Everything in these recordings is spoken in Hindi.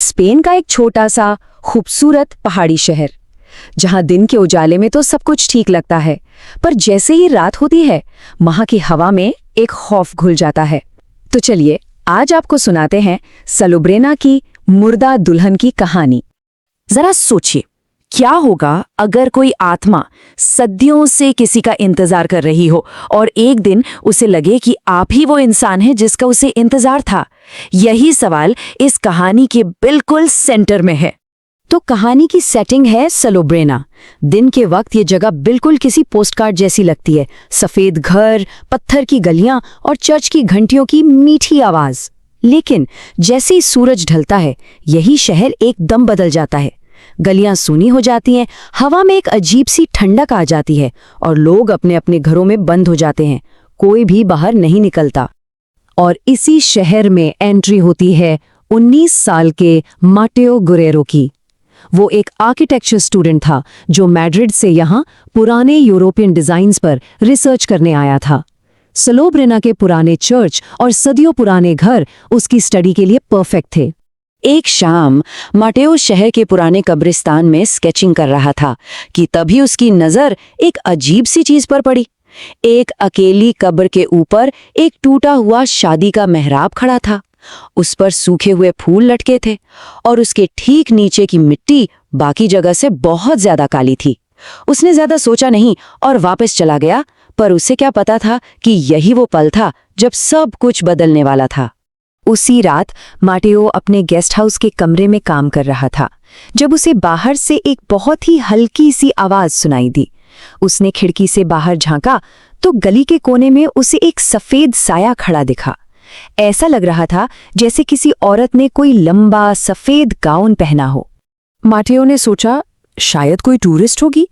स्पेन का एक छोटा सा खूबसूरत पहाड़ी शहर, जहां दिन के उजाले में तो सब कुछ ठीक लगता है, पर जैसे ही रात होती है वहां की हवा में एक खौफ घुल जाता है। तो चलिए आज आपको सुनाते हैं सलोब्रेना की मुर्दा दुल्हन की कहानी। जरा सोचिए, क्या होगा अगर कोई आत्मा सदियों से किसी का इंतजार कर रही हो और एक दिन उसे लगे कि आप ही वो इंसान है जिसका उसे इंतजार था। यही सवाल इस कहानी के बिल्कुल सेंटर में है। तो कहानी की सेटिंग है सलोब्रेना। दिन के वक्त ये जगह बिल्कुल किसी पोस्टकार्ड जैसी लगती है। सफेद घर, पत्थर की गलियां और चर्च की घंटियों की मीठी आवाज। लेकिन जैसे ही सूरज ढलता है यही शहर एकदम बदल जाता है। गलियां सूनी हो जाती हैं, हवा में एक अजीब सी ठंडक आ जाती है और लोग अपने अपने घरों में बंद हो जाते हैं। कोई भी बाहर नहीं निकलता। और इसी शहर में एंट्री होती है 19 साल के माटेओ गुरेरो की। वो एक आर्किटेक्चर स्टूडेंट था जो मैड्रिड से यहाँ पुराने यूरोपियन डिजाइन्स पर रिसर्च करने आया था। सलोब्रेना के पुराने चर्च और सदियों पुराने घर उसकी स्टडी के लिए परफेक्ट थे। एक शाम माटेओ शहर के पुराने कब्रिस्तान में स्केचिंग कर रहा था कि तभी उसकी नजर एक अजीब सी चीज पर पड़ी। एक अकेली कब्र के ऊपर एक टूटा हुआ शादी का मेहराब खड़ा था। उस पर सूखे हुए फूल लटके थे और उसके ठीक नीचे की मिट्टी बाकी जगह से बहुत ज्यादा काली थी। उसने ज्यादा सोचा नहीं और वापस चला गया, पर उसे क्या पता था कि यही वो पल था जब सब कुछ बदलने वाला था। उसी रात माटेओ अपने गेस्ट हाउस के कमरे में काम कर रहा था जब उसे बाहर से एक बहुत ही हल्की सी आवाज सुनाई दी। उसने खिड़की से बाहर झांका तो गली के कोने में उसे एक सफेद साया खड़ा दिखा। ऐसा लग रहा था जैसे किसी औरत ने कोई लंबा सफेद गाउन पहना हो। माटेओ ने सोचा शायद कोई टूरिस्ट होगी,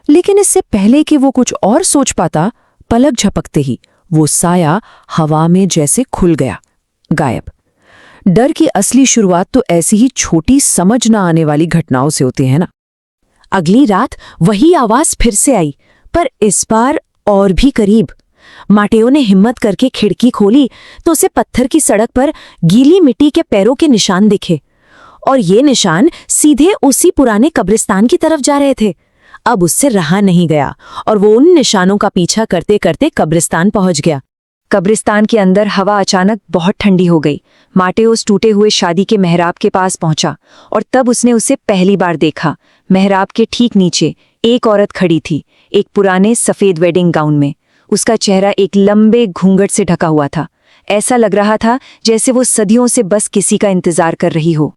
लेकिन इससे पहले कि वो कुछ और सोच पाता, पलक झपकते ही वो साया हवा में जैसे खुल गया, गायब। डर की असली शुरुआत तो ऐसी ही छोटी समझ न आने वाली घटनाओं से होती है ना। अगली रात वही आवाज फिर से आई, पर इस बार और भी करीब। माटेओ ने हिम्मत करके खिड़की खोली तो उसे पत्थर की सड़क पर गीली मिट्टी के पैरों के निशान दिखे, और ये निशान सीधे उसी पुराने कब्रिस्तान की तरफ जा रहे थे। अब उससे रहा नहीं गया और वो उन निशानों का पीछा करते करते कब्रिस्तान पहुंच गया। कब्रिस्तान के अंदर हवा अचानक बहुत ठंडी हो गई। माटेओ उस टूटे हुए शादी के मेहराब के पास पहुंचा और तब उसने उसे पहली बार देखा। मेहराब के ठीक नीचे एक औरत खड़ी थी, एक पुराने सफेद वेडिंग गाउन में। उसका चेहरा एक लंबे घूंघट से ढका हुआ था। ऐसा लग रहा था जैसे वो सदियों से बस किसी का इंतजार कर रही हो।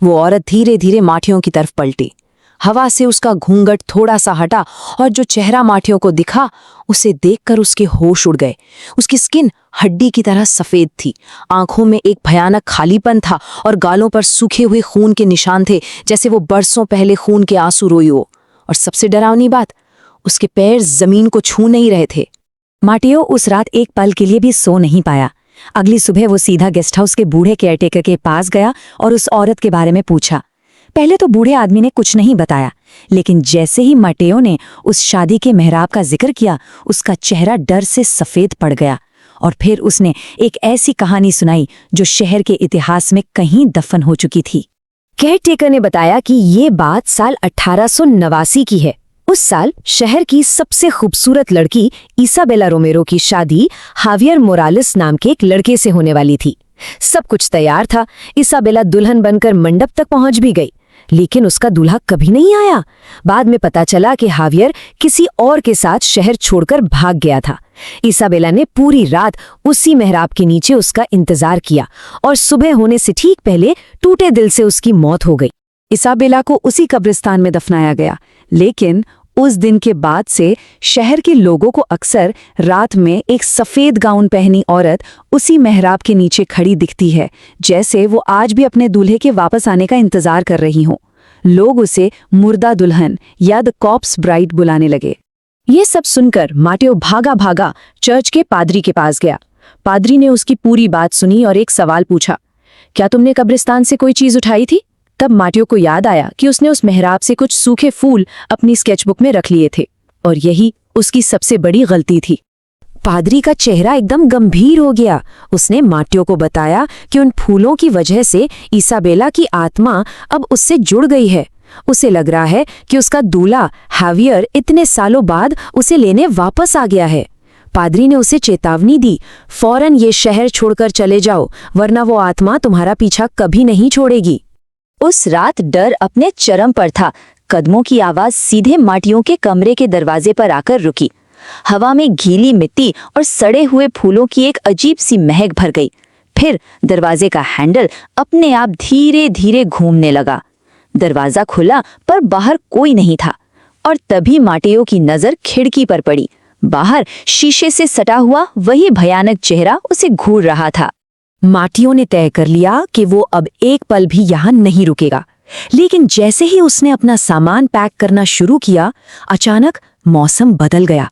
वो औरत धीरे धीरे माटेओ की तरफ पलटी। हवा से उसका घूंघट थोड़ा सा हटा और जो चेहरा माटेओ को दिखा उसे देखकर उसके होश उड़ गए। उसकी स्किन हड्डी की तरह सफेद थी, आंखों में एक भयानक खालीपन था और गालों पर सूखे हुए खून के निशान थे, जैसे वो बरसों पहले खून के आंसू रोई हो। और सबसे डरावनी बात, उसके पैर जमीन को छू नहीं रहे थे। माटेओ उस रात एक पल के लिए भी सो नहीं पाया। अगली सुबह वो सीधा गेस्ट हाउस के बूढ़े केयरटेकर के पास गया और उस औरत के बारे में पूछा। पहले तो बूढ़े आदमी ने कुछ नहीं बताया, लेकिन जैसे ही माटेओ ने उस शादी के मेहराब का जिक्र किया, उसका चेहरा डर से सफेद पड़ गया। और फिर उसने एक ऐसी कहानी सुनाई जो शहर के इतिहास में कहीं दफन हो चुकी थी। केयरटेकर ने बताया कि ये बात साल 1889 की है। उस साल शहर की सबसे खूबसूरत लड़की इसाबेला रोमेरो की शादी हावियर मोरालेस नाम के एक लड़के से होने वाली थी। सब कुछ तैयार था। इसाबेला दुल्हन बनकर मंडप तक पहुंच भी गई, लेकिन उसका दूल्हा कभी नहीं आया। बाद में पता चला कि हावियर किसी और के साथ शहर छोड़कर भाग गया था। इसाबेला ने पूरी रात उसी मेहराब के नीचे उसका इंतजार किया और सुबह होने से ठीक पहले टूटे दिल से उसकी मौत हो गई। इसाबेला को उसी कब्रिस्तान में दफनाया गया, लेकिन उस दिन के बाद से शहर के लोगों को अक्सर रात में एक सफेद गाउन पहनी औरत उसी मेहराब के नीचे खड़ी दिखती है, जैसे वो आज भी अपने दूल्हे के वापस आने का इंतजार कर रही हों। लोग उसे मुर्दा दुल्हन या द कॉप्स ब्राइड बुलाने लगे। ये सब सुनकर माटेओ भागा भागा चर्च के पादरी के पास गया। पादरी ने उसकी पूरी बात सुनी और एक सवाल पूछा, क्या तुमने कब्रिस्तान से कोई चीज उठाई थी? तब माटेओ को याद आया कि उसने उस मेहराब से कुछ सूखे फूल अपनी स्केचबुक में रख लिए थे, और यही उसकी सबसे बड़ी गलती थी। पादरी का चेहरा एकदम गंभीर हो गया। उसने माटियो को बताया कि उन फूलों की वजह से इसाबेला की आत्मा अब उससे जुड़ गई है। उसे लग रहा है कि उसका दूल्हा हैवियर इतने सालों बाद उसे लेने वापस आ गया है। पादरी ने उसे चेतावनी दी, फौरन ये शहर छोड़कर चले जाओ, वरना वो आत्मा तुम्हारा पीछा कभी नहीं छोड़ेगी। उस रात डर अपने चरम पर था। कदमों की आवाज सीधे माटियों के कमरे के दरवाजे पर आकर रुकी। हवा में गीली मिट्टी और सड़े हुए फूलों की एक अजीब सी महक भर गई। फिर दरवाजे का हैंडल अपने आप धीरे धीरे घूमने लगा। दरवाजा खुला पर बाहर कोई नहीं था, और तभी माटियो की नजर खिड़की पर पड़ी। बाहर शीशे से सटा हुआ वही भयानक चेहरा उसे घूर रहा था। माटियो ने तय कर लिया कि वो अब एक पल भी यहाँ नहीं रुकेगा। लेकिन जैसे ही उसने अपना सामान पैक करना शुरू किया, अचानक मौसम बदल गया।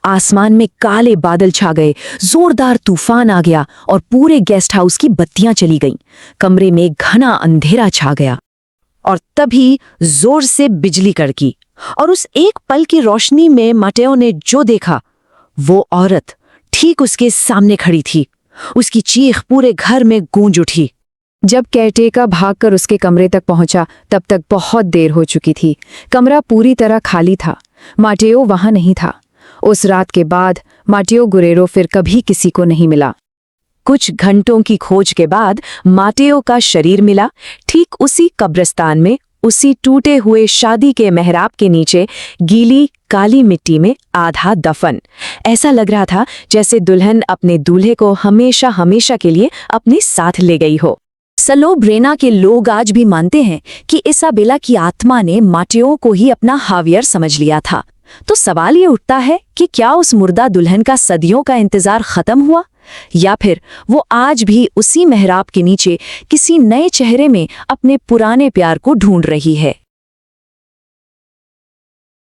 आसमान में काले बादल छा गए, जोरदार तूफान आ गया और पूरे गेस्ट हाउस की बत्तियां चली गईं। कमरे में घना अंधेरा छा गया और तभी जोर से बिजली कड़की, और उस एक पल की रोशनी में माटेओ ने जो देखा, वो औरत ठीक उसके सामने खड़ी थी। उसकी चीख पूरे घर में गूंज उठी। जब केयरटेकर भागकर उसके कमरे तक पहुंचा, तब तक बहुत देर हो चुकी थी। कमरा पूरी तरह खाली था। माटेओ वहां नहीं था। उस रात के बाद माटेओ गुरेरो फिर कभी किसी को नहीं मिला। कुछ घंटों की खोज के बाद माटेओ का शरीर मिला, ठीक उसी कब्रिस्तान में, उसी टूटे हुए शादी के मेहराब के नीचे, गीली काली मिट्टी में आधा दफन। ऐसा लग रहा था जैसे दुल्हन अपने दूल्हे को हमेशा हमेशा के लिए अपने साथ ले गई हो। सलोब्रेना के लोग आज भी मानते हैं कि इसाबेला की आत्मा ने माटेओ को ही अपना हावियर समझ लिया था। तो सवाल ये उठता है कि क्या उस मुर्दा दुल्हन का सदियों का इंतजार खत्म हुआ, या फिर वो आज भी उसी मेहराब के नीचे किसी नए चेहरे में अपने पुराने प्यार को ढूंढ रही है।